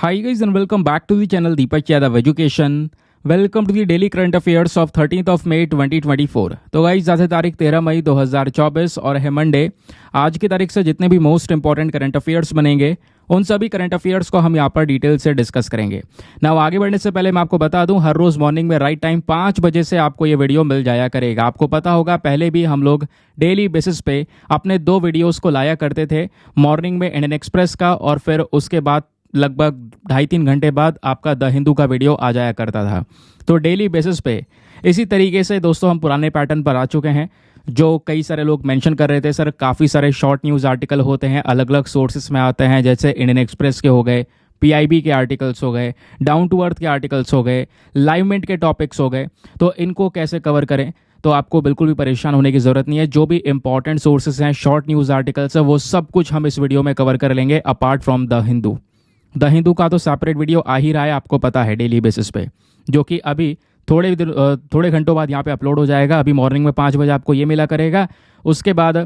Hi guys and welcome back to the channel Deepak Yadav Education. Welcome to the daily current affairs of 13th of May 2024। तो guys आज है तारीख 13 मई 2024 और है Monday. आज की तारीख से जितने भी मोस्ट इंपॉर्टेंट करंट अफेयर्स बनेंगे उन सभी करंट अफेयर्स को हम यहाँ पर डिटेल से डिस्कस करेंगे। ना आगे बढ़ने से पहले मैं आपको बता दूं, हर रोज मॉर्निंग में राइट टाइम 5 बजे से आपको ये वीडियो मिल जाया करेगा। आपको पता होगा पहले भी हम लोग डेली बेसिस पे अपने 2 वीडियोस को लाया करते थे, मॉर्निंग में इंडियन एक्सप्रेस का और फिर उसके बाद लगभग 2.5-3 घंटे बाद आपका द हिंदू का वीडियो आ जाया करता था। तो डेली बेसिस पे इसी तरीके से दोस्तों हम पुराने पैटर्न पर आ चुके हैं। जो कई सारे लोग मेंशन कर रहे थे सर काफ़ी सारे शॉर्ट न्यूज़ आर्टिकल होते हैं, अलग अलग सोर्सेस में आते हैं, जैसे इंडियन एक्सप्रेस के हो गए, पीआईबी के आर्टिकल्स हो गए, डाउन टू अर्थ के आर्टिकल्स हो गए, लाइव मिंट के टॉपिक्स हो गए। तो इनको कैसे कवर करें, तो आपको बिल्कुल भी परेशान होने की ज़रूरत नहीं है। जो भी इंपॉर्टेंट सोर्सेस हैं, शॉर्ट न्यूज़ आर्टिकल्स है, वो सब कुछ हम इस वीडियो में कवर कर लेंगे apart from the Hindu. The Hindu का तो सेपरेट वीडियो आ ही रहा है, आपको पता है, डेली बेसिस पे, जो कि अभी थोड़े घंटों बाद यहाँ पे अपलोड हो जाएगा। अभी मॉर्निंग में 5 बजे आपको ये मिला करेगा, उसके बाद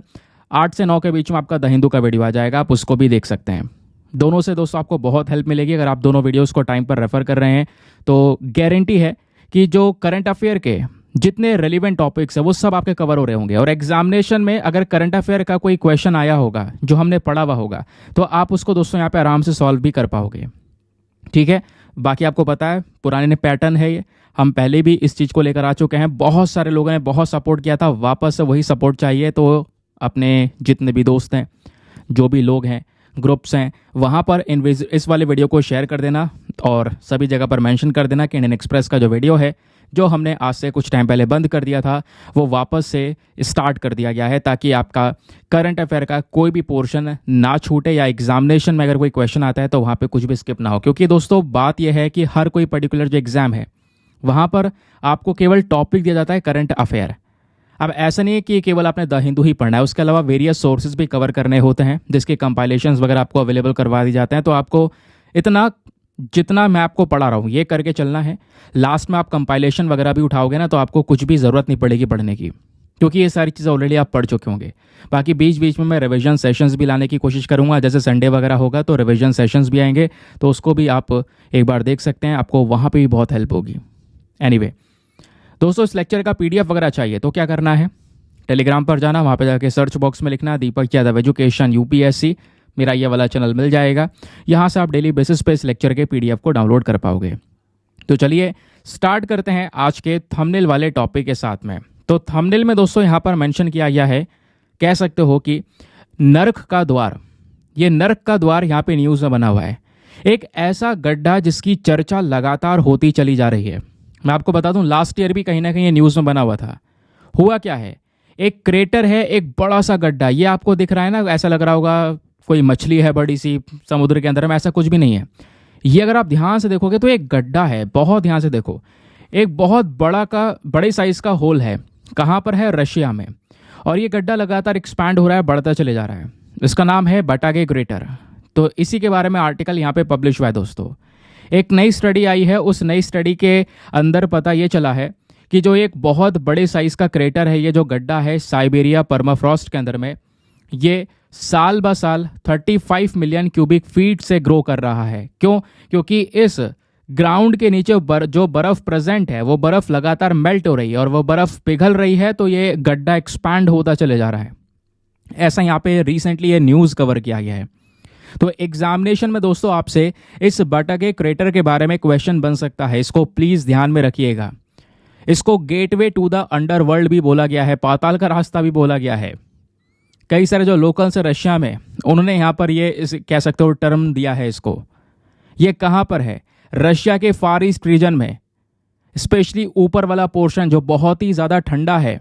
8 से 9 के बीच में आपका द हिंदू का वीडियो आ जाएगा, आप उसको भी देख सकते हैं। दोनों से दोस्तों आपको बहुत हेल्प मिलेगी अगर आप दोनों वीडियोज़ को टाइम पर रेफर कर रहे हैं। तो गारंटी है कि जो करंट अफेयर के जितने रेलिवेंट टॉपिक्स है वो सब आपके कवर हो रहे होंगे, और एग्जामिनेशन में अगर करंट अफेयर का कोई क्वेश्चन आया होगा जो हमने पढ़ा हुआ होगा तो आप उसको दोस्तों यहाँ पे आराम से सॉल्व भी कर पाओगे। ठीक है, बाकी आपको पता है पुराने पैटर्न है ये, हम पहले भी इस चीज़ को लेकर आ चुके हैं। बहुत सारे लोगों ने बहुत सपोर्ट किया था, वापस से वही सपोर्ट चाहिए। तो अपने जितने भी दोस्त हैं, जो भी लोग हैं, ग्रुप्स हैं, वहाँ पर इस वाले वीडियो को शेयर कर देना और सभी जगह पर मेंशन कर देना कि इंडियन एक्सप्रेस का जो वीडियो है जो हमने आज से कुछ टाइम पहले बंद कर दिया था वो वापस से स्टार्ट कर दिया गया है, ताकि आपका करंट अफेयर का कोई भी पोर्शन ना छूटे, या एग्जामिनेशन में अगर कोई क्वेश्चन आता है तो वहाँ पे कुछ भी स्किप ना हो। क्योंकि दोस्तों बात यह है कि हर कोई पर्टिकुलर जो एग्ज़ाम है वहाँ पर आपको केवल टॉपिक दिया जाता है करंट अफेयर। अब ऐसा नहीं है कि केवल आपने द हिंदू ही पढ़ना है, उसके अलावा वेरियस सोर्सेज भी कवर करने होते हैं जिसके कंपाइलेशंस वगैरह आपको अवेलेबल करवा दी जाते हैं। तो आपको इतना जितना मैं आपको पढ़ा रहा हूँ ये करके चलना है। लास्ट में आप कंपाइलेशन वगैरह भी उठाओगे ना तो आपको कुछ भी ज़रूरत नहीं पड़ेगी पढ़ने की, क्योंकि ये सारी चीज़ें ऑलरेडी आप पढ़ चुके होंगे। बाकी बीच बीच में मैं रिवीजन सेशंस भी लाने की कोशिश करूँगा, जैसे संडे वगैरह होगा तो रिवीजन सेशंस भी आएंगे, तो उसको भी आप एक बार देख सकते हैं, आपको वहाँ पर भी बहुत हेल्प होगी। एनीवे दोस्तों, इस लेक्चर का PDF वगैरह चाहिए तो क्या करना है, टेलीग्राम पर जाना, वहाँ पर जाके सर्च बॉक्स में लिखना दीपक यादव एजुकेशन UPSC, मेरा ये वाला चैनल मिल जाएगा। यहाँ से आप डेली बेसिस पे इस लेक्चर के PDF को डाउनलोड कर पाओगे। तो चलिए स्टार्ट करते हैं आज के थंबनेल वाले टॉपिक के साथ में। तो थंबनेल में दोस्तों यहाँ पर मेंशन किया गया है, कह सकते हो कि नर्क का द्वार। ये नर्क का द्वार यहाँ पे न्यूज़ में बना हुआ है, एक ऐसा गड्ढा जिसकी चर्चा लगातार होती चली जा रही है। मैं आपको बता दूं लास्ट ईयर भी कहीं ना कहीं ये न्यूज़ में बना हुआ था। हुआ क्या है, एक क्रेटर है, एक बड़ा सा गड्ढा, ये आपको दिख रहा है ना, ऐसा लग रहा होगा कोई मछली है बड़ी सी समुद्र के अंदर में, ऐसा कुछ भी नहीं है। ये अगर आप ध्यान से देखोगे तो एक गड्ढा है, बहुत ध्यान से देखो, एक बहुत बड़े साइज का होल है। कहाँ पर है, रशिया में, और ये गड्ढा लगातार एक्सपैंड हो रहा है, बढ़ता चले जा रहा है। इसका नाम है बटागे क्रेटर। तो इसी के बारे में आर्टिकल यहाँ पे पब्लिश हुआ है दोस्तों। एक नई स्टडी आई है, उस नई स्टडी के अंदर पता ये चला है कि जो एक बहुत बड़े साइज का क्रेटर है, ये जो गड्ढा है साइबेरिया परमाफ्रॉस्ट के अंदर में, ये साल ब साल 35 मिलियन क्यूबिक फीट से ग्रो कर रहा है। क्यों? क्योंकि इस ग्राउंड के नीचे जो बर्फ प्रेजेंट है वो बर्फ लगातार मेल्ट हो रही है और वो बर्फ पिघल रही है, तो ये गड्ढा एक्सपैंड होता चले जा रहा है। ऐसा यहाँ पे रिसेंटली ये न्यूज़ कवर किया गया है। तो एग्जामिनेशन में दोस्तों आपसे इस बटागे क्रेटर के बारे में क्वेश्चन बन सकता है, इसको प्लीज़ ध्यान में रखिएगा। इसको गेटवे टू द अंडरवर्ल्ड भी बोला गया है, पाताल का रास्ता भी बोला गया है। कई सारे जो लोकल्स हैं रशिया में, उन्होंने यहाँ पर ये कह सकते हो टर्म दिया है इसको। ये कहाँ पर है, रशिया के फार ईस्ट रीजन में, स्पेशली ऊपर वाला पोर्शन जो बहुत ही ज़्यादा ठंडा है,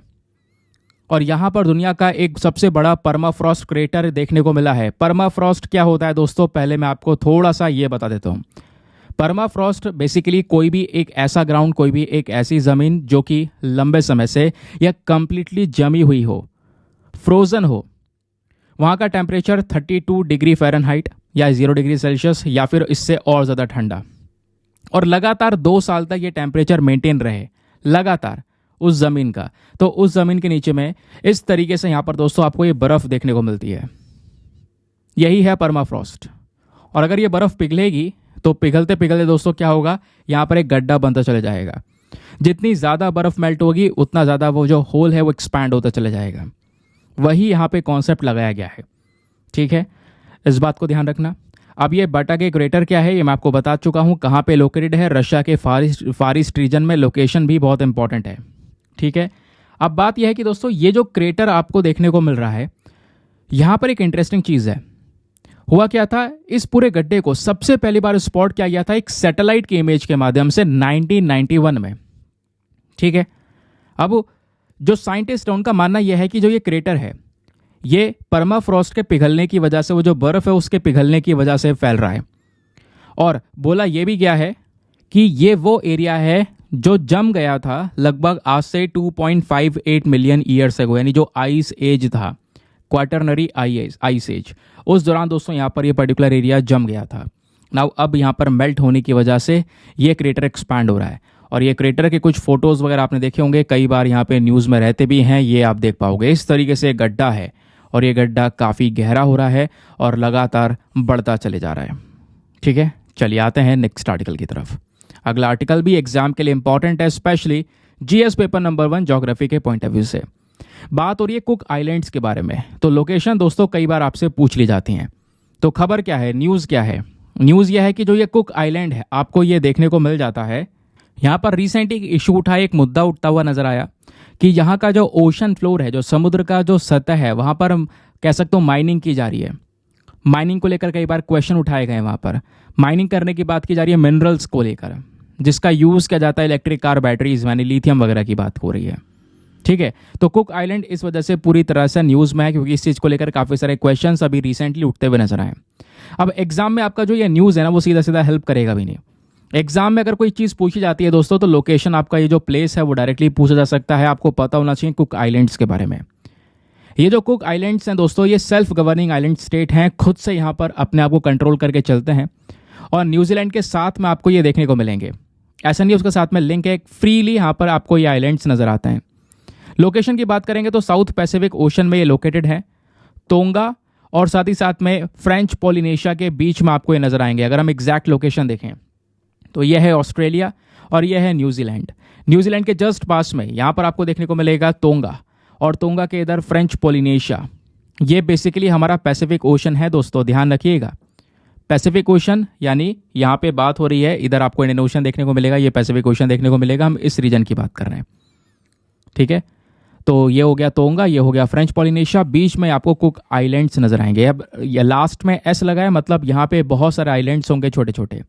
और यहाँ पर दुनिया का एक सबसे बड़ा परमाफ्रॉस्ट क्रेटर देखने को मिला है। परमाफ्रॉस्ट क्या होता है दोस्तों, पहले मैं आपको थोड़ा सा ये बता देता हूँ। परमाफ्रॉस्ट बेसिकली कोई भी एक ऐसा ग्राउंड, कोई भी एक ऐसी ज़मीन जो कि लंबे समय से या कंप्लीटली जमी हुई हो, फ्रोज़न हो, वहाँ का टेम्परेचर 32 डिग्री फ़ारेनहाइट या 0 डिग्री सेल्सियस या फिर इससे और ज़्यादा ठंडा, और लगातार 2 साल तक ये टेम्परेचर मेंटेन रहे लगातार उस ज़मीन का। तो उस ज़मीन के नीचे में इस तरीके से यहाँ पर दोस्तों आपको ये बर्फ़ देखने को मिलती है, यही है परमाफ्रॉस्ट। और अगर ये बर्फ़ पिघलेगी तो पिघलते पिघलते दोस्तों क्या होगा, यहाँ पर एक गड्ढा बनता चला जाएगा। जितनी ज़्यादा बर्फ़ मेल्ट होगी उतना ज़्यादा वो जो होल है वो एक्सपैंड होता चला जाएगा। वही यहाँ पे कॉन्सेप्ट लगाया गया है। ठीक है, इस बात को ध्यान रखना। अब ये बटागे क्रेटर क्या है ये मैं आपको बता चुका हूँ, कहाँ पे लोकेटेड है, रशिया के फार ईस्ट रीजन में। लोकेशन भी बहुत इंपॉर्टेंट है। ठीक है, अब बात यह है कि दोस्तों ये जो क्रेटर आपको देखने को मिल रहा है, यहाँ पर एक इंटरेस्टिंग चीज़ है। हुआ क्या था, इस पूरे गड्ढे को सबसे पहली बार स्पॉट किया गया था एक सैटेलाइट की इमेज के माध्यम से 1991 में। ठीक है, अब जो साइंटिस्ट है उनका मानना यह है कि जो ये क्रेटर है ये परमाफ्रॉस्ट के पिघलने की वजह से, वो जो बर्फ है उसके पिघलने की वजह से फैल रहा है। और बोला यह भी गया है कि ये वो एरिया है जो जम गया था लगभग आज से 2.58 मिलियन ईयर्स अगो, यानी जो आइस एज था, क्वाटरनरी आइस एज, उस दौरान दोस्तों यहाँ पर ये पर्टिकुलर एरिया जम गया था। नाउ अब यहाँ पर मेल्ट होने की वजह से ये क्रेटर एक्सपैंड हो रहा है। और ये क्रेटर के कुछ फोटोज़ वगैरह आपने देखे होंगे, कई बार यहाँ पे न्यूज़ में रहते भी हैं, ये आप देख पाओगे। इस तरीके से गड्ढा है और ये गड्ढा काफ़ी गहरा हो रहा है और लगातार बढ़ता चले जा रहा है। ठीक है, चलिए आते हैं नेक्स्ट आर्टिकल की तरफ। अगला आर्टिकल भी एग्जाम के लिए इंपॉर्टेंट है, specially GS paper number 1 geography के पॉइंट ऑफ व्यू से। बात हो रही है कुक आइलैंड्स के बारे में। तो लोकेशन दोस्तों कई बार आपसे पूछ ली जाती हैं। तो खबर क्या है, न्यूज़ क्या है? न्यूज़ यह है कि जो ये कुक आइलैंड है आपको ये देखने को मिल जाता है। यहाँ पर रिसेंट एक इशू उठा, एक मुद्दा उठता हुआ नजर आया कि यहाँ का जो ओशन फ्लोर है, जो समुद्र का जो सतह है, वहाँ पर कह सकते हो माइनिंग की जा रही है। माइनिंग को लेकर कई बार क्वेश्चन उठाए गए। वहाँ पर माइनिंग करने की बात की जा रही है मिनरल्स को लेकर, जिसका यूज़ किया जाता है इलेक्ट्रिक कार बैटरीज, यानी लिथियम वगैरह की बात हो रही है। ठीक है, तो कुक आइलैंड इस वजह से पूरी तरह से न्यूज़ में है, क्योंकि इस चीज़ को लेकर काफ़ी सारे क्वेश्चंस अभी रिसेंटली उठते हुए नजर आए। अब एग्जाम में आपका जो ये न्यूज़ है ना, वो सीधा सीधा हेल्प करेगा भी नहीं। एग्जाम में अगर कोई चीज़ पूछी जाती है दोस्तों, तो लोकेशन आपका ये जो प्लेस है वो डायरेक्टली पूछा जा सकता है। आपको पता होना चाहिए कुक आइलैंड्स के बारे में। ये जो कुक आइलैंड्स हैं दोस्तों, ये सेल्फ गवर्निंग आइलैंड स्टेट हैं, खुद से यहाँ पर अपने आप को कंट्रोल करके चलते हैं। और न्यूजीलैंड के साथ में आपको ये देखने को मिलेंगे। ऐसा नहीं उसके साथ में लिंक है, फ्रीली यहाँ पर आपको ये आइलैंड्स नजर आते हैं। लोकेशन की बात करेंगे तो साउथ पैसिफिक ओशन में ये लोकेटेड है, तोंगा और साथ ही साथ में फ्रेंच पॉलिनेशिया के बीच में आपको ये नजर आएंगे। अगर हम एग्जैक्ट लोकेशन देखें तो यह है ऑस्ट्रेलिया और यह है न्यूजीलैंड। न्यूजीलैंड के जस्ट पास में यहाँ पर आपको देखने को मिलेगा तोंगा, और तोंगा के इधर फ्रेंच पॉलिनेशिया। ये बेसिकली हमारा पैसिफिक ओशन है दोस्तों, ध्यान रखिएगा। पैसिफिक ओशन यानी यहाँ पे बात हो रही है, इधर आपको इंडियन ओशन देखने को मिलेगा, ये पैसिफिक ओशन देखने को मिलेगा। हम इस रीजन की बात कर रहे हैं। ठीक है, तो ये हो गया तोंगा, ये हो गया फ्रेंच पॉलिनेशिया, बीच में आपको कुक आइलैंड्स नजर आएंगे। अब ये लास्ट में एस लगा है, मतलब यहाँ पे बहुत सारे आइलैंड्स होंगे छोटे छोटे।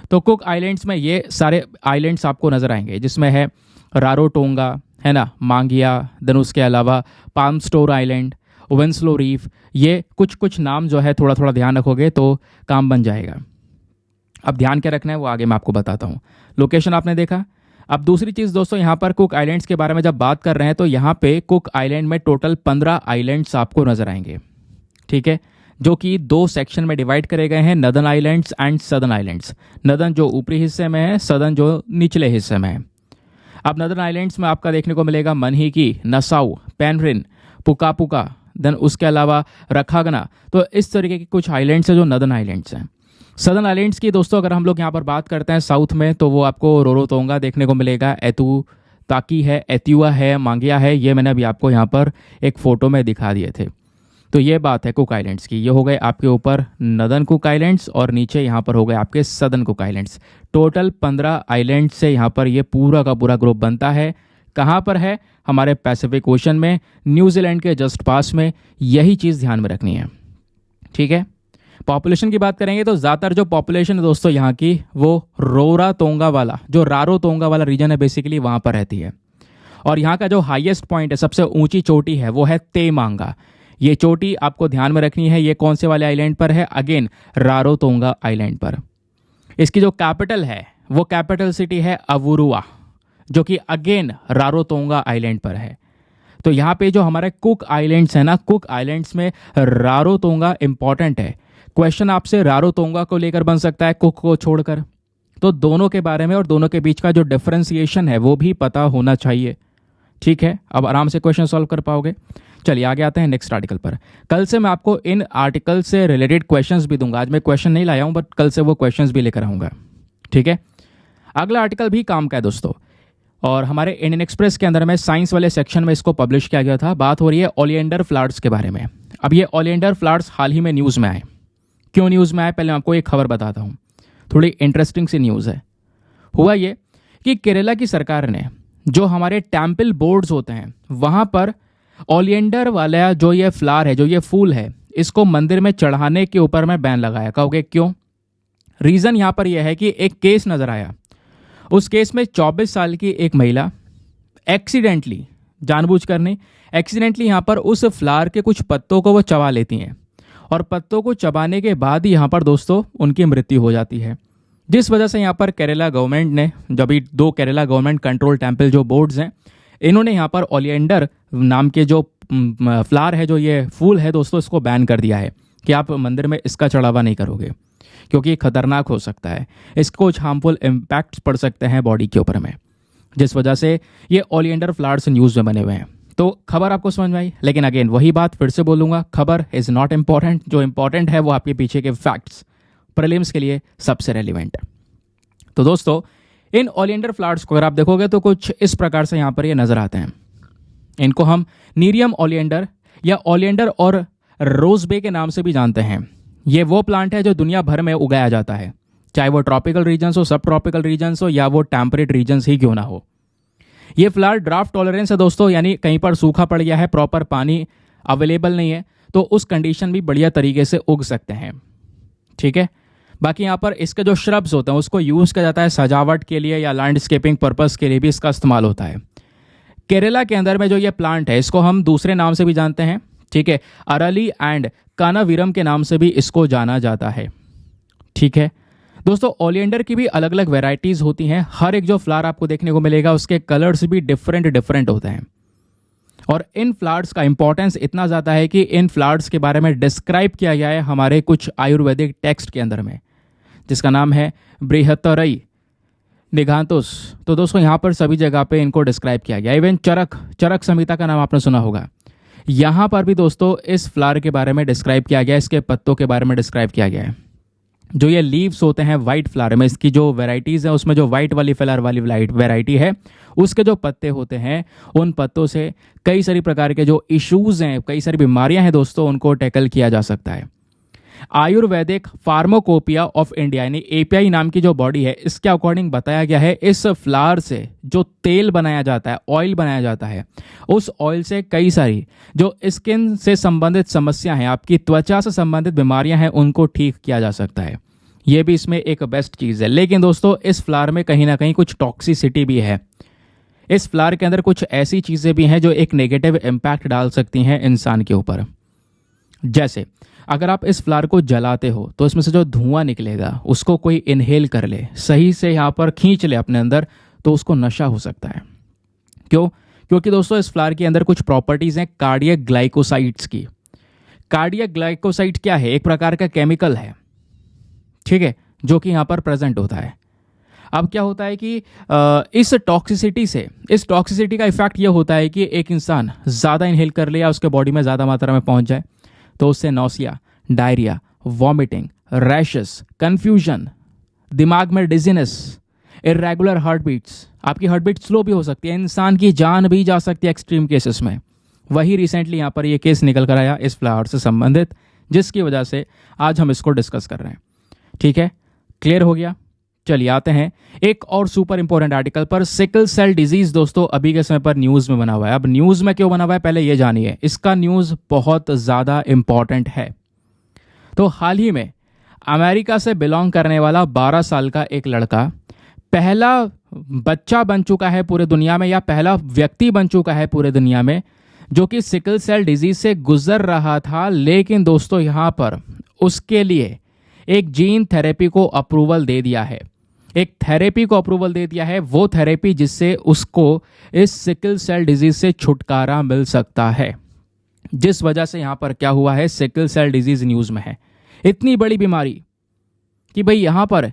तो कुक आइलैंड्स में ये सारे आइलैंड्स आपको नजर आएंगे, जिसमें है रारोटोंगा, है ना, मांगिया, देन उसके अलावा पाम स्टोर आइलैंड, वेंसलो रीफ। ये कुछ कुछ नाम जो है थोड़ा थोड़ा ध्यान रखोगे तो काम बन जाएगा। अब ध्यान क्या रखना है वो आगे मैं आपको बताता हूँ। लोकेशन आपने देखा। अब दूसरी चीज़ दोस्तों, यहाँ पर कुक आइलैंड्स के बारे में जब बात कर रहे हैं तो यहाँ पे कुक आइलैंड में टोटल 15 आइलैंड्स आपको नजर आएंगे। ठीक है, जो कि 2 सेक्शन में डिवाइड करे गए हैं, northern islands and southern islands. Northern जो ऊपरी हिस्से में है, सदर्न जो निचले हिस्से में है। अब नदर्न आइलैंड्स में आपका देखने को मिलेगा मनहिकी, नसाउ, पेनरिन, पुकापुका, देन उसके अलावा रखागना। तो इस तरीके के कुछ आइलैंड्स हैं जो नदर्न आइलैंड्स हैं। सदर्न आइलैंड्स की दोस्तों अगर हम लोग यहाँ पर बात करते हैं साउथ में, तो वो आपको रोरोतोंगा देखने को मिलेगा, एतू ताकी है, एत्युआ है, मांगिया है। ये मैंने अभी आपको यहाँ पर एक फ़ोटो में दिखा दिए थे। तो ये बात है कुक आइलैंड्स की। ये हो गए आपके ऊपर नदर्न कुक आइलैंड्स और नीचे यहाँ पर हो गए आपके southern cook islands. Total 15 islands से यहाँ पर ये पूरा का पूरा ग्रुप बनता है। कहाँ पर है? हमारे पैसिफिक ओशन में, न्यूजीलैंड के जस्ट पास में। यही चीज़ ध्यान में रखनी है। ठीक है, पॉपुलेशन की बात करेंगे तो ज़्यादातर जो पॉपुलेशन है दोस्तों यहाँ की, वो रोरा तोंगा वाला, जो रारो तोंगा वाला रीजन है बेसिकली, वहाँ पर रहती है। और यहाँ का जो हाईएस्ट पॉइंट है, सबसे ऊंची चोटी है, वो है तेमांगा। ये चोटी आपको ध्यान में रखनी है। ये कौन से वाले आइलैंड पर है? अगेन रारोतोंगा आइलैंड पर। इसकी जो कैपिटल है वो कैपिटल सिटी है अवुरुआ, जो कि अगेन रारोतोंगा आइलैंड पर है। तो यहाँ पे जो हमारे कुक आइलैंड्स है ना, कुक आइलैंड्स में रारोतोंगा इंपॉर्टेंट है। क्वेश्चन आपसे रारोतोंगा को लेकर बन सकता है, कुक को छोड़कर। तो दोनों के बारे में और दोनों के बीच का जो डिफरेंशिएशन है वो भी पता होना चाहिए। ठीक है, अब आराम से क्वेश्चन सॉल्व कर पाओगे। चलिए आगे आते हैं नेक्स्ट आर्टिकल पर। कल से मैं आपको इन आर्टिकल से रिलेटेड क्वेश्चंस भी दूंगा। आज मैं क्वेश्चन नहीं लाया हूं, बट कल से वो क्वेश्चंस भी लेकर आऊंगा, ठीक है। अगला आर्टिकल भी काम का है दोस्तों, और हमारे इंडियन एक्सप्रेस के अंदर में साइंस वाले सेक्शन में इसको पब्लिश किया गया था। बात हो रही है ओलिएंडर फ्लावर्स के बारे में। अब ये ओलिएंडर फ्लावर्स हाल ही में न्यूज़ में आए। क्यों न्यूज़ में आए, पहले आपको एक खबर बताता हूँ, थोड़ी इंटरेस्टिंग सी न्यूज़ है। हुआ ये कि केरला की सरकार ने जो हमारे टेम्पल बोर्ड्स होते हैं वहाँ पर ओलिएंडर वाला जो ये फ्लावर है, जो ये फूल है, इसको मंदिर में चढ़ाने के ऊपर में बैन लगाया। कहोगे क्यों? रीज़न यहाँ पर यह है कि एक केस नज़र आया। उस केस में 24 साल की एक महिला एक्सीडेंटली, जानबूझकर नहीं, एक्सीडेंटली यहाँ पर उस फ्लावर के कुछ पत्तों को वो चबा लेती हैं, और पत्तों को चबाने के बाद ही यहाँ पर दोस्तों उनकी मृत्यु हो जाती है। जिस वजह से यहाँ पर केरला गवर्नमेंट ने, जब भी 2 केरला गवर्नमेंट कंट्रोल टेम्पल जो बोर्ड्स हैं, इन्होंने यहाँ पर ओलिएंडर नाम के जो फ्लावर है, जो ये फूल है दोस्तों, इसको बैन कर दिया है कि आप मंदिर में इसका चढ़ावा नहीं करोगे, क्योंकि ये खतरनाक हो सकता है, इसको कुछ हार्मफुल इम्पैक्ट्स पड़ सकते हैं बॉडी के ऊपर में, जिस वजह से ये ओलिएंडर फ्लावर्स न्यूज़ में बने हुए हैं। तो खबर आपको समझ में आई, लेकिन अगेन वही बात फिर से बोलूँगा, खबर इज़ नॉट इम्पॉर्टेंट। जो इंपॉर्टेंट है वो आपके पीछे के फैक्ट्स, प्रीलिम्स के लिए सबसे रेलिवेंट है। तो दोस्तों इन ओलिएंडर फ्लावर्स को अगर आप देखोगे तो कुछ इस प्रकार से यहाँ पर ये नज़र आते हैं। इनको हम नीरियम ओलिएंडर या ओलिएंडर और रोजबे के नाम से भी जानते हैं। ये वो प्लांट है जो दुनिया भर में उगाया जाता है, चाहे वो ट्रॉपिकल रीजन्स हो, सब ट्रॉपिकल रीजन्स हो, या वो टेम्परेट रीजन्स ही क्यों ना हो। ये फ्लावर ड्राफ्ट टॉलरेंस है दोस्तों, यानी कहीं पर सूखा पड़ गया है, प्रॉपर पानी अवेलेबल नहीं है, तो उस कंडीशन भी बढ़िया तरीके से उग सकते हैं, ठीक है। बाकी यहाँ पर इसके जो श्रब्स होते हैं उसको यूज़ किया जाता है सजावट के लिए या लैंडस्केपिंग पर्पस के लिए भी इसका इस्तेमाल होता है। केरला के अंदर में जो ये प्लांट है इसको हम दूसरे नाम से भी जानते हैं, ठीक है, अरली एंड कानावीरम के नाम से भी इसको जाना जाता है, ठीक है। दोस्तों ओलिएंडर की भी अलग अलग वेराइटीज़ होती हैं। हर एक जो फ्लावर आपको देखने को मिलेगा उसके कलर्स भी डिफरेंट होते हैं, और इन फ्लावर्स का इंपॉर्टेंस इतना ज़्यादा है कि इन फ्लावर्स के बारे में डिस्क्राइब किया गया है हमारे कुछ आयुर्वेदिक टेक्स्ट के अंदर में, जिसका नाम है बृहत्तरई निघांतुस। तो दोस्तों यहाँ पर सभी जगह पे इनको डिस्क्राइब किया गया। इवन चरक संहिता का नाम आपने सुना होगा, यहाँ पर भी दोस्तों इस फ्लावर के बारे में डिस्क्राइब किया गया है, इसके पत्तों के बारे में डिस्क्राइब किया गया है। जो ये लीव्स होते हैं वाइट फ्लावर में, इसकी जो वेराइटीज़ है उसमें जो वाइट वाली फ्लावर वाली वेराइटी है, उसके जो पत्ते होते हैं उन पत्तों से कई सारी प्रकार के जो इश्यूज़ हैं, कई सारी बीमारियां हैं दोस्तों, उनको टैकल किया जा सकता है। आयुर्वेदिक फार्माकोपिया ऑफ इंडिया यानी एपीआई नाम की जो बॉडी है, इसके अकॉर्डिंग बताया गया है इस फ्लावर से जो तेल बनाया जाता है, ऑयल बनाया जाता है, उस ऑयल से कई सारी जो स्किन से संबंधित समस्या हैं, आपकी त्वचा से संबंधित बीमारियां हैं, उनको ठीक किया जा सकता है। ये भी इसमें एक बेस्ट चीज़ है। लेकिन दोस्तों इस फ्लावर में कहीं ना कहीं कुछ टॉक्सिसिटी भी है। इस फ्लावर के अंदर कुछ ऐसी चीज़ें भी हैं जो एक नेगेटिव इम्पैक्ट डाल सकती हैं इंसान के ऊपर। जैसे अगर आप इस फ्लावर को जलाते हो तो इसमें से जो धुआं निकलेगा उसको कोई इनहेल कर ले, सही से यहाँ पर खींच ले अपने अंदर, तो उसको नशा हो सकता है। क्यों? क्योंकि दोस्तों इस फ्लावर के अंदर कुछ प्रॉपर्टीज़ हैं कार्डियक ग्लाइकोसाइड्स की। कार्डियक ग्लाइकोसाइड क्या है? एक प्रकार का केमिकल है, ठीक है, जो कि यहाँ पर प्रेजेंट होता है। अब क्या होता है कि इस टॉक्सिसिटी का इफेक्ट ये होता है कि एक इंसान ज़्यादा इनहेल कर ले या उसके बॉडी में ज़्यादा मात्रा में पहुँच जाए तो उससे nausea, diarrhoea, vomiting, rashes, confusion, दिमाग में डिजीनेस, इरेगुलर हार्ट बीट्स, आपकी हार्ट बीट स्लो भी हो सकती है, इंसान की जान भी जा सकती है एक्सट्रीम केसेस में। वही रिसेंटली यहाँ पर ये केस निकल कर आया इस फ्लावर से संबंधित, जिसकी वजह से आज हम इसको डिस्कस कर रहे हैं। ठीक है, क्लियर हो गया? चलिए आते हैं एक और सुपर इंपॉर्टेंट आर्टिकल पर। सिकल सेल डिजीज दोस्तों अभी के समय पर न्यूज़ में बना हुआ है। अब न्यूज़ में क्यों बना हुआ है पहले ये जानिए, इसका न्यूज़ बहुत ज़्यादा इंपॉर्टेंट है। तो हाल ही में अमेरिका से बिलोंग करने वाला 12 साल का एक लड़का पहला बच्चा बन चुका है पूरे दुनिया में, या पहला व्यक्ति बन चुका है पूरे दुनिया में जो कि सिकल सेल डिजीज से गुजर रहा था। लेकिन दोस्तों यहाँ पर उसके लिए एक जीन थेरेपी को अप्रूवल दे दिया है, एक थेरेपी को अप्रूवल दे दिया है, वो थेरेपी जिससे उसको इस सिकल सेल डिजीज से छुटकारा मिल सकता है। जिस वजह से यहाँ पर क्या हुआ है, सिकल सेल डिजीज न्यूज़ में है। इतनी बड़ी बीमारी कि भाई यहाँ पर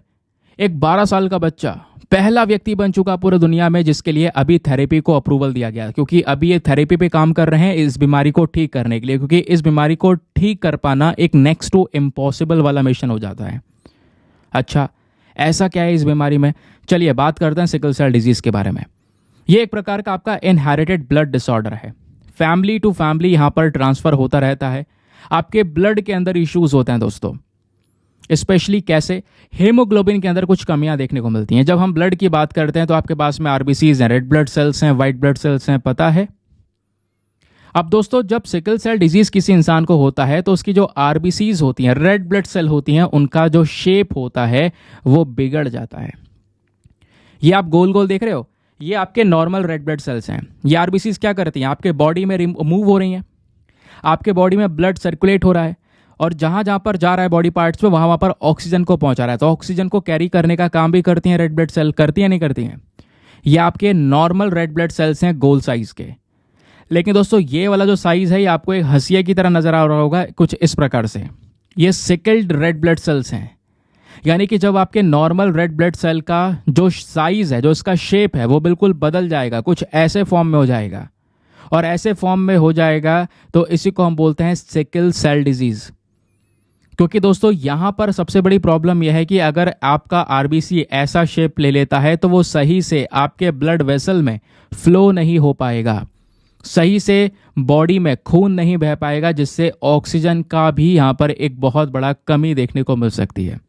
एक 12 साल का बच्चा पहला व्यक्ति बन चुका पूरे दुनिया में जिसके लिए अभी थेरेपी को अप्रूवल दिया गया, क्योंकि अभी ये थेरेपी पे काम कर रहे हैं इस बीमारी को ठीक करने के लिए, क्योंकि इस बीमारी को ठीक कर पाना एक नेक्स्ट टू इम्पॉसिबल वाला मिशन हो जाता है। अच्छा, ऐसा क्या है इस बीमारी में? चलिए बात करते हैं सिकल सेल डिजीज़ के बारे में। ये एक प्रकार का आपका इनहेरिटेड ब्लड डिसऑर्डर है। फैमिली टू फैमिली यहाँ पर ट्रांसफ़र होता रहता है। आपके ब्लड के अंदर इश्यूज होते हैं दोस्तों। स्पेशली कैसे? हीमोग्लोबिन के अंदर कुछ कमियां देखने को मिलती हैं। जब हम ब्लड की बात करते हैं तो आपके पास में आरबीसीज हैं, रेड ब्लड सेल्स हैं, वाइट ब्लड सेल्स हैं, पता है। अब दोस्तों, जब सिकल सेल डिजीज किसी इंसान को होता है तो उसकी जो आरबीसीज होती हैं, रेड ब्लड सेल होती हैं, उनका जो शेप होता है वो बिगड़ जाता है। ये आप गोल गोल देख रहे हो, ये आपके नॉर्मल रेड ब्लड सेल्स हैं। ये आरबीसीज क्या करती हैं? आपके बॉडी में मूव हो रही हैं, आपके बॉडी में ब्लड सर्कुलेट हो रहा है, और जहाँ जहाँ पर जा रहा है बॉडी पार्ट्स में, वहाँ पर ऑक्सीजन को पहुँचा रहा है। तो ऑक्सीजन को कैरी करने का काम भी करती हैं रेड ब्लड सेल, करती हैं नहीं करती हैं? ये आपके नॉर्मल रेड ब्लड सेल्स हैं, गोल साइज के। लेकिन दोस्तों, ये वाला जो साइज है ये आपको एक हंसिया की तरह नजर आ रहा होगा, कुछ इस प्रकार से। ये सिकल्ड रेड ब्लड सेल्स हैं। यानी कि जब आपके नॉर्मल रेड ब्लड सेल का जो साइज है, जो इसका शेप है, वो बिल्कुल बदल जाएगा, कुछ ऐसे फॉर्म में हो जाएगा। और ऐसे फॉर्म में हो जाएगा तो इसी को हम बोलते हैं सिकल सेल डिजीज। क्योंकि दोस्तों, यहाँ पर सबसे बड़ी प्रॉब्लम यह है कि अगर आपका आरबीसी ऐसा शेप ले लेता है तो वो सही से आपके ब्लड वेसल में फ्लो नहीं हो पाएगा, सही से बॉडी में खून नहीं बह पाएगा, जिससे ऑक्सीजन का भी यहाँ पर एक बहुत बड़ा कमी देखने को मिल सकती है।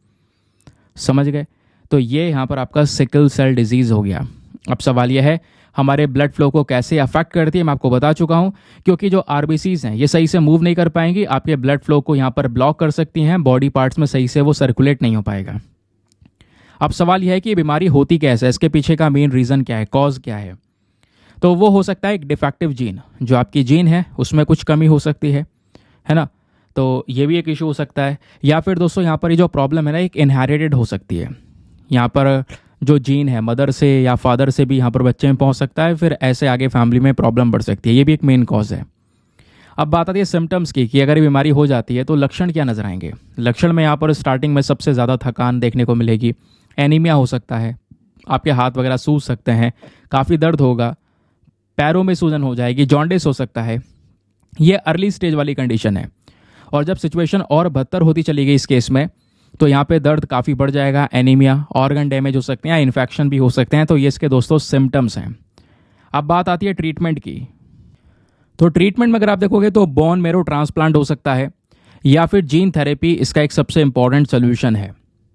समझ गए? तो ये यहाँ पर आपका सिकल सेल डिजीज़ हो गया। अब सवाल यह है, हमारे ब्लड फ्लो को कैसे अफेक्ट करती है? मैं आपको बता चुका हूँ, क्योंकि जो आरबीसीज हैं ये सही से मूव नहीं कर पाएंगी, आपके ब्लड फ्लो को यहाँ पर ब्लॉक कर सकती हैं, बॉडी पार्ट्स में सही से वो सर्कुलेट नहीं हो पाएगा। अब सवाल यह है कि ये बीमारी होती कैसे है, इसके पीछे का मेन रीज़न क्या है, कॉज क्या है? तो वो हो सकता है एक डिफेक्टिव जीन, जो आपकी जीन है उसमें कुछ कमी हो सकती है ना? तो ये भी एक इशू हो सकता है। या फिर दोस्तों, यहाँ पर ये जो प्रॉब्लम है ना, एक इनहेरिटेड हो सकती है। यहाँ पर जो जीन है मदर से या फादर से भी यहाँ पर बच्चे में पहुँच सकता है, फिर ऐसे आगे फैमिली में प्रॉब्लम बढ़ सकती है। ये भी एक मेन कॉज है। अब बात आती है सिम्टम्स की, कि अगर ये बीमारी हो जाती है तो लक्षण क्या नजर आएंगे। लक्षण में यहाँ पर स्टार्टिंग में सबसे ज़्यादा थकान देखने को मिलेगी, एनीमिया हो सकता है, आपके हाथ वगैरह सूज सकते हैं, काफ़ी दर्द होगा, पैरों में सूजन हो जाएगी, जॉन्डिस हो सकता है। ये अर्ली स्टेज वाली कंडीशन है। और जब सिचुएशन और बदतर होती चली गई इस केस में, तो यहाँ पे दर्द काफ़ी बढ़ जाएगा, एनीमिया, ऑर्गन डैमेज हो सकते हैं, या इन्फेक्शन भी हो सकते हैं। तो ये इसके दोस्तों सिम्टम्स हैं। अब बात आती है ट्रीटमेंट की। तो ट्रीटमेंट में अगर आप देखोगे तो बोन मैरो ट्रांसप्लांट हो सकता है, या फिर जीन थेरेपी इसका एक सबसे इंपॉर्टेंट सोल्यूशन है।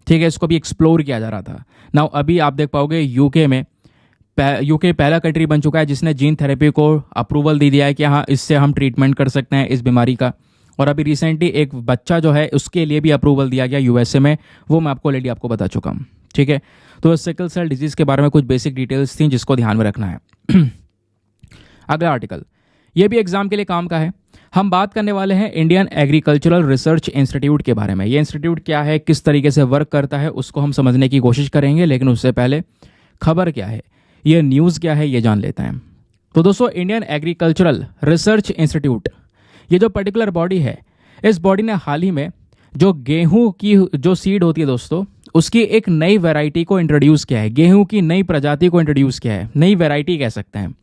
ठीक है, इसको भी एक्सप्लोर किया जा रहा था। नाउ अभी आप देख पाओगे यूके पहला कंट्री बन चुका है जिसने जीन थेरेपी को अप्रूवल दे दिया है कि हाँ, इससे हम ट्रीटमेंट कर सकते हैं इस बीमारी का। और अभी रिसेंटली एक बच्चा जो है उसके लिए भी अप्रूवल दिया गया यूएसए में, वो मैं आपको ऑलरेडी आपको बता चुका हूँ। ठीक है, तो सिकल सेल डिजीज़ के बारे में कुछ बेसिक डिटेल्स थी जिसको ध्यान में रखना है। अगला आर्टिकल, ये भी एग्जाम के लिए काम का है। हम बात करने वाले हैं इंडियन एग्रीकल्चरल रिसर्च इंस्टीट्यूट के बारे में। ये इंस्टीट्यूट क्या है, किस तरीके से वर्क करता है, उसको हम समझने की कोशिश करेंगे। लेकिन उससे पहले खबर क्या है, ये न्यूज़ क्या है, ये जान लेते हैं। तो दोस्तों, इंडियन एग्रीकल्चरल रिसर्च इंस्टीट्यूट, ये जो पर्टिकुलर बॉडी है, इस बॉडी ने हाल ही में जो गेहूं की जो सीड होती है दोस्तों, उसकी एक नई वैरायटी को इंट्रोड्यूस किया है। गेहूं की नई प्रजाति को इंट्रोड्यूस किया है, नई वैरायटी कह सकते हैं।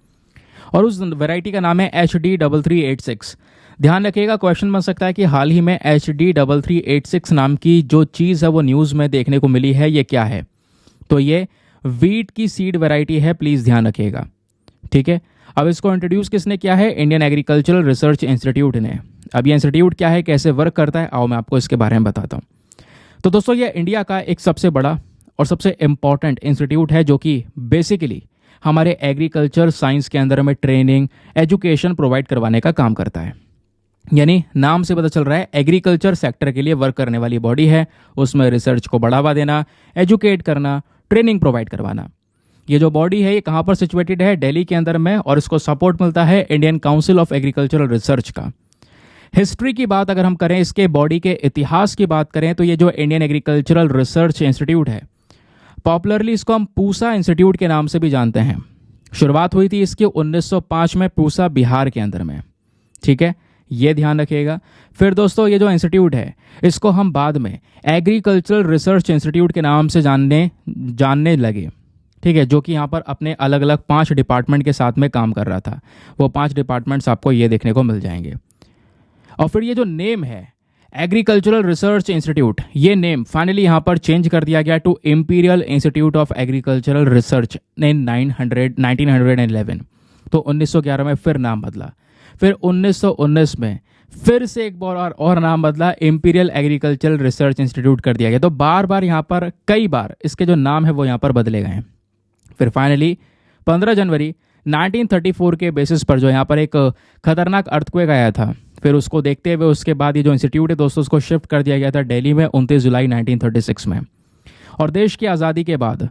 और उस वैरायटी का नाम है HD3386। ध्यान रखिएगा, क्वेश्चन बन सकता है कि हाल ही में HD3386 नाम की जो चीज़ है वो न्यूज़ में देखने को मिली है, ये क्या है? तो ये वीट की सीड वैरायटी है, प्लीज़ ध्यान रखिएगा। ठीक है, अब इसको इंट्रोड्यूस किसने किया है? इंडियन एग्रीकल्चरल रिसर्च इंस्टीट्यूट ने। अब ये इंस्टीट्यूट क्या है, कैसे वर्क करता है, आओ मैं आपको इसके बारे में बताता हूँ। तो दोस्तों, ये इंडिया का एक सबसे बड़ा और सबसे इम्पॉर्टेंट इंस्टीट्यूट है जो कि बेसिकली हमारे एग्रीकल्चर साइंस के अंदर में ट्रेनिंग, एजुकेशन प्रोवाइड करवाने का काम करता है। यानी नाम से पता चल रहा है, एग्रीकल्चर सेक्टर के लिए वर्क करने वाली बॉडी है। उसमें रिसर्च को बढ़ावा देना, एजुकेट करना, ट्रेनिंग प्रोवाइड करवाना। ये जो बॉडी है ये कहाँ पर सिचुएटेड है? दिल्ली के अंदर में, और इसको सपोर्ट मिलता है Indian council of agricultural research का। हिस्ट्री की बात अगर हम करें, इसके बॉडी के इतिहास की बात करें, तो ये जो इंडियन एग्रीकल्चरल रिसर्च इंस्टीट्यूट है, पॉपुलरली इसको हम पूसा इंस्टीट्यूट के नाम से भी जानते हैं। शुरुआत हुई थी इसकी 1905 में पूसा, बिहार के अंदर में। ठीक है, ये ध्यान रखिएगा। फिर दोस्तों, ये जो इंस्टीट्यूट है इसको हम बाद में एग्रीकल्चरल रिसर्च इंस्टीट्यूट के नाम से जानने लगे। ठीक है, जो कि यहाँ पर अपने अलग अलग 5 डिपार्टमेंट के साथ में काम कर रहा था। वो 5 डिपार्टमेंट्स आपको ये देखने को मिल जाएंगे। और फिर ये जो नेम है एग्रीकल्चरल रिसर्च इंस्टीट्यूट, ये नेम फाइनली यहाँ पर चेंज कर दिया गया to imperial institute of agricultural research in 1911। तो 1911 में फिर नाम बदला, फिर 1919 में फिर से एक बार और नाम बदला, इंपीरियल एग्रीकल्चरल रिसर्च इंस्टीट्यूट कर दिया गया। तो बार बार यहाँ पर कई बार इसके जो नाम है वो यहाँ पर बदले गए हैं। फिर फाइनली 15 जनवरी 1934 के बेसिस पर जो यहाँ पर एक खतरनाक अर्थक्वेक आया था, फिर उसको देखते हुए उसके बाद ये जो इंस्टीट्यूट है दोस्तों उसको शिफ्ट कर दिया गया था दिल्ली में 29 जुलाई 1936 में। और देश की आज़ादी के बाद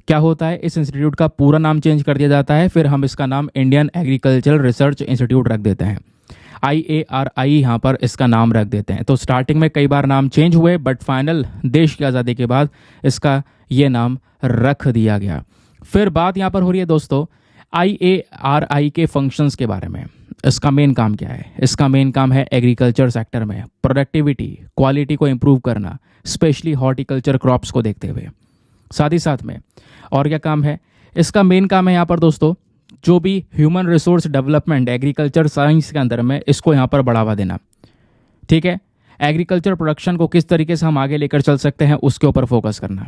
क्या होता है, इस इंस्टीट्यूट का पूरा नाम चेंज कर दिया जाता है। फिर हम इसका नाम इंडियन एग्रीकल्चरल रिसर्च इंस्टीट्यूट रख देते हैं, IARI यहाँ पर इसका नाम रख देते हैं। तो स्टार्टिंग में कई बार नाम चेंज हुए, बट फाइनल देश की आज़ादी के बाद इसका ये नाम रख दिया गया। फिर बात यहाँ पर हो रही है दोस्तों IARI के फंक्शंस के बारे में। इसका मेन काम क्या है? इसका मेन काम है एग्रीकल्चर सेक्टर में प्रोडक्टिविटी, क्वालिटी को इम्प्रूव करना, स्पेशली हॉर्टिकल्चर क्रॉप्स को देखते हुए। साथ ही साथ में और क्या काम है? इसका मेन काम है यहाँ पर दोस्तों जो भी human resource development agriculture science के अंदर में इसको यहाँ पर बढ़ावा देना। ठीक है, एग्रीकल्चर प्रोडक्शन को किस तरीके से हम आगे लेकर चल सकते हैं उसके ऊपर फोकस करना,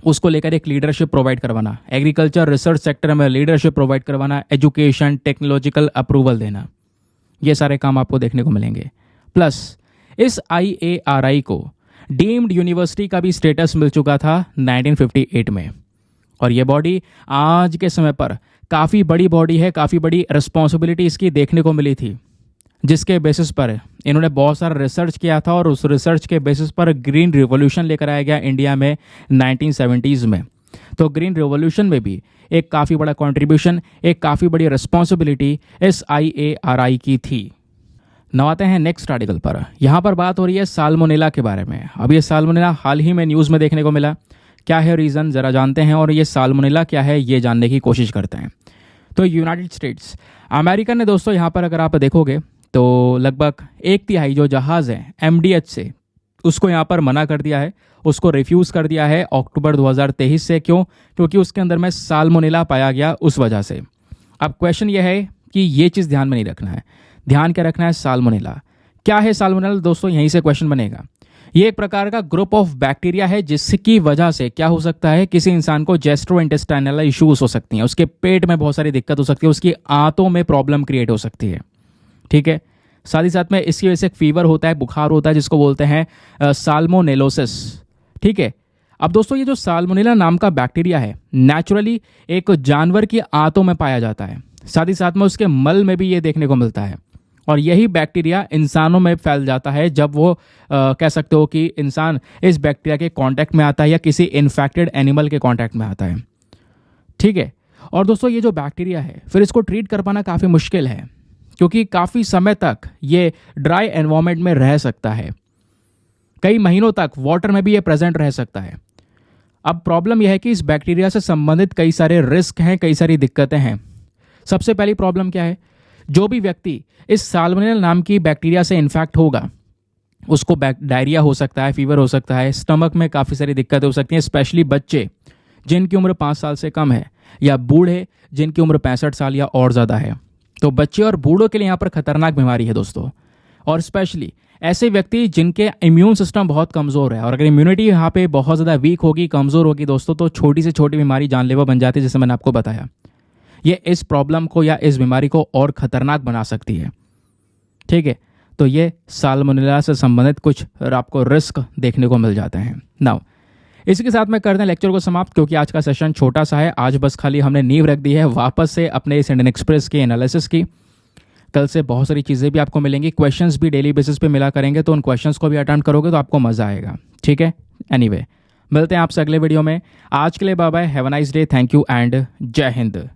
उसको लेकर एक लीडरशिप प्रोवाइड करवाना, एग्रीकल्चर रिसर्च सेक्टर में लीडरशिप प्रोवाइड करवाना, एजुकेशन, टेक्नोलॉजिकल अप्रूवल देना, ये सारे काम आपको देखने को मिलेंगे। प्लस इस IARI को डीम्ड यूनिवर्सिटी का भी स्टेटस मिल चुका था 1958 में। और ये बॉडी आज के समय पर काफ़ी बड़ी बॉडी है, काफ़ी बड़ी रिस्पॉन्सिबिलिटी इसकी देखने को मिली थी, जिसके बेसिस पर इन्होंने बहुत सारा रिसर्च किया था और उस रिसर्च के बेसिस पर ग्रीन रिवॉल्यूशन लेकर आया गया इंडिया में 1970s में। तो ग्रीन रिवॉल्यूशन में भी एक काफ़ी बड़ा कंट्रीब्यूशन, एक काफ़ी बड़ी रिस्पॉन्सिबिलिटी इस IARI की थी। now आते हैं नेक्स्ट आर्टिकल पर। यहाँ पर बात हो रही है साल्मोनेला के बारे में। अब ये साल्मोनेला हाल ही में न्यूज़ में देखने को मिला। क्या है रीज़न, ज़रा जानते हैं, और ये साल्मोनेला क्या है ये जानने की कोशिश करते हैं। तो यूनाइटेड स्टेट्स अमेरिका ने दोस्तों यहाँ पर अगर आप देखोगे तो लगभग 1/3 जो जहाज़ है MDH से उसको यहाँ पर मना कर दिया है, उसको रिफ्यूज़ कर दिया है अक्टूबर 2023 से। क्यों? क्योंकि उसके अंदर में साल्मोनेला पाया गया, उस वजह से। अब क्वेश्चन ये है कि ये चीज़ ध्यान में नहीं रखना है, ध्यान क्या रखना है? साल्मोनेला क्या है? साल्मोनेला दोस्तों यहीं से क्वेश्चन बनेगा। ये एक प्रकार का ग्रुप ऑफ बैक्टीरिया है जिसकी वजह से क्या हो सकता है, किसी इंसान को गैस्ट्रोइंटेस्टाइनल इश्यूज हो सकती हैं, उसके पेट में बहुत सारी दिक्कत हो सकती है, उसकी आंतों में प्रॉब्लम क्रिएट हो सकती है। ठीक है, साथ ही साथ में इसकी वजह से एक फीवर होता है, बुखार होता है, जिसको बोलते हैं साल्मोनेलोसिस। ठीक है, अब दोस्तों ये जो साल्मोनेला नाम का बैक्टीरिया है नेचुरली एक जानवर की आंतों में पाया जाता है, साथ ही साथ में उसके मल में भी ये देखने को मिलता है। और यही बैक्टीरिया इंसानों में फैल जाता है जब वो कह सकते हो कि इंसान इस बैक्टीरिया के कांटेक्ट में आता है या किसी इन्फेक्टेड एनिमल के कांटेक्ट में आता है। ठीक है, और दोस्तों ये जो बैक्टीरिया है फिर इसको ट्रीट कर पाना काफ़ी मुश्किल है, क्योंकि काफ़ी समय तक ये ड्राई एनवायरनमेंट में रह सकता है, कई महीनों तक वाटर में भी ये प्रेजेंट रह सकता है। अब प्रॉब्लम यह है कि इस बैक्टीरिया से संबंधित कई सारे रिस्क हैं, कई सारी दिक्कतें हैं। सबसे पहली प्रॉब्लम क्या है? जो भी व्यक्ति इस साल्मोनेला नाम की बैक्टीरिया से इन्फेक्ट होगा उसको डायरिया हो सकता है, फीवर हो सकता है, स्टमक में काफ़ी सारी दिक्कतें हो सकती हैं, स्पेशली बच्चे जिनकी उम्र 5 साल से कम है, या बूढ़े जिनकी उम्र 65 साल या और ज़्यादा है। तो बच्चे और बूढ़ों के लिए यहाँ पर खतरनाक बीमारी है दोस्तों, और स्पेशली ऐसे व्यक्ति जिनके इम्यून सिस्टम बहुत कमज़ोर है। और अगर इम्यूनिटी यहाँ पे बहुत ज़्यादा वीक होगी, कमज़ोर होगी दोस्तों, तो छोटी से छोटी बीमारी जानलेवा बन जाती है, जैसे मैंने आपको बताया। ये इस प्रॉब्लम को या इस बीमारी को और ख़तरनाक बना सकती है। ठीक है, तो ये साल्मोनेला से संबंधित कुछ आपको रिस्क देखने को मिल जाते हैं। नाउ इसी के साथ में करते हैं लेक्चर को समाप्त, क्योंकि आज का सेशन छोटा सा है। आज बस खाली हमने नींव रख दी है वापस से अपने इस इंडियन एक्सप्रेस के एनालिसिस की। कल से बहुत सारी चीज़ें भी आपको मिलेंगी, क्वेश्चंस भी डेली बेसिस पे मिला करेंगे, तो उन क्वेश्चंस को भी अटेंड करोगे तो आपको मज़ा आएगा। ठीक है, एनीवे मिलते हैं आपसे अगले वीडियो में। आज के लिए bye bye, have a nice day, thank you and जय हिंद।